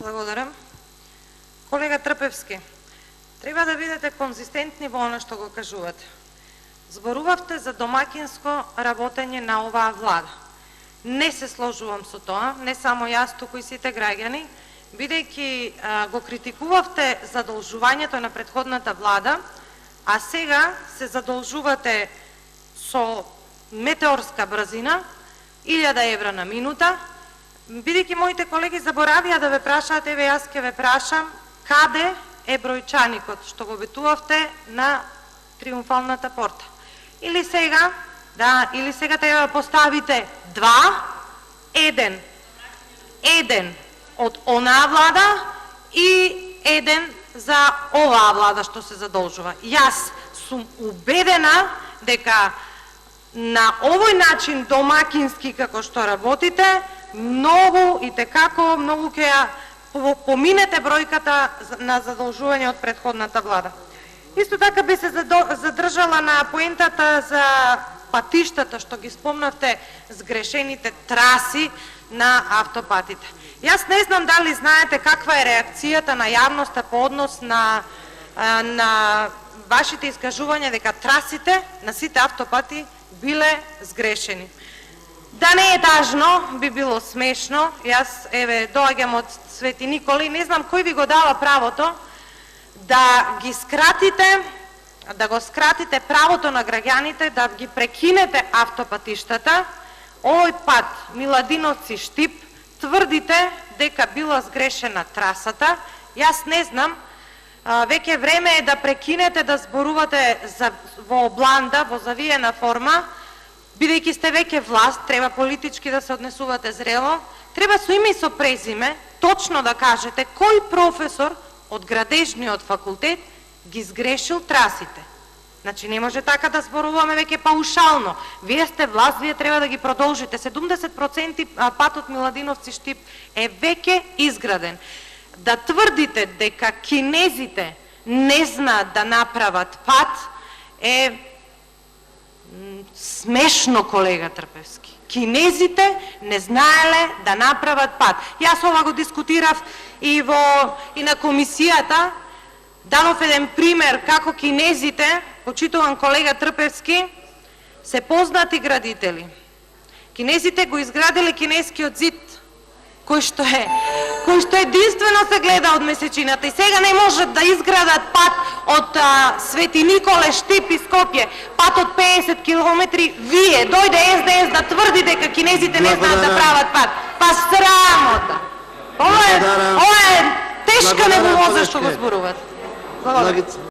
Благодарам. Колега Трпевски, треба да бидете конзистентни во она што го кажувате. Зборувавте за домакинско работење на оваа влада. Не се сложувам со тоа, не само јас, туку и сите граѓани, бидејќи го критикувавте задолжувањето на претходната влада, а сега се задолжувате со метеорска брзина, 1000 евра на минута, бидејќи моите колеги заборавија да ве прашаат, еве јас ќе ве прашам, каде е бројчаникот што го ветувавте на Триумфалната порта? Или сега треба да поставите еден од онаа влада и еден за оваа влада што се задолжува. Јас сум убедена дека на овој начин домакински како што работите, многу ќе ја поминете бројката на задолжување од претходната влада. Исто така би се задржала на поентата за патиштата што ги спомнавте, сгрешените траси на автопатите. Јас не знам дали знаете каква е реакцијата на јавноста по однос на вашите искажувања дека трасите на сите автопати биле сгрешени. Да не е тажно, би било смешно. Јас, еве, доаѓам од Свети Никола и не знам кој ви го дава правото да го скратите правото на граѓаните да ги прекинете автопатиштата. Овој пат Миладиновци-Штип тврдите дека била сгрешена трасата. Јас не знам, веќе време е да прекинете да зборувате во обланда, во завиена форма, бидејќи сте веќе власт, треба политички да се однесувате зрело, треба со име и со презиме точно да кажете кој професор од градежниот факултет ги сгрешил трасите. Значи не може така да зборуваме веќе паушално. Вие сте власт, вие треба да ги продолжите. 70% патот Миладиновци-Штип е веќе изграден. Да тврдите дека кинезите не знаат да направат пат е смешно, колега Трпевски. Кинезите не знаеле да направат пат. Јас ова го дискутирав и на комисијата, дадов еден пример како кинезите, почитуван колега Трпевски, се познати градители. Кинезите го изградиле кинескиот зид, кој што единствено се гледа од месечината и сега не можат да изградат пат од Свети Николе, Штип и Скопје, пат од 50 километри. Вие, дојде СДС да тврди дека кинезите не знаат да прават пат. Па срамота! Ова е тешка небулоза што го зборуват. Благодарам.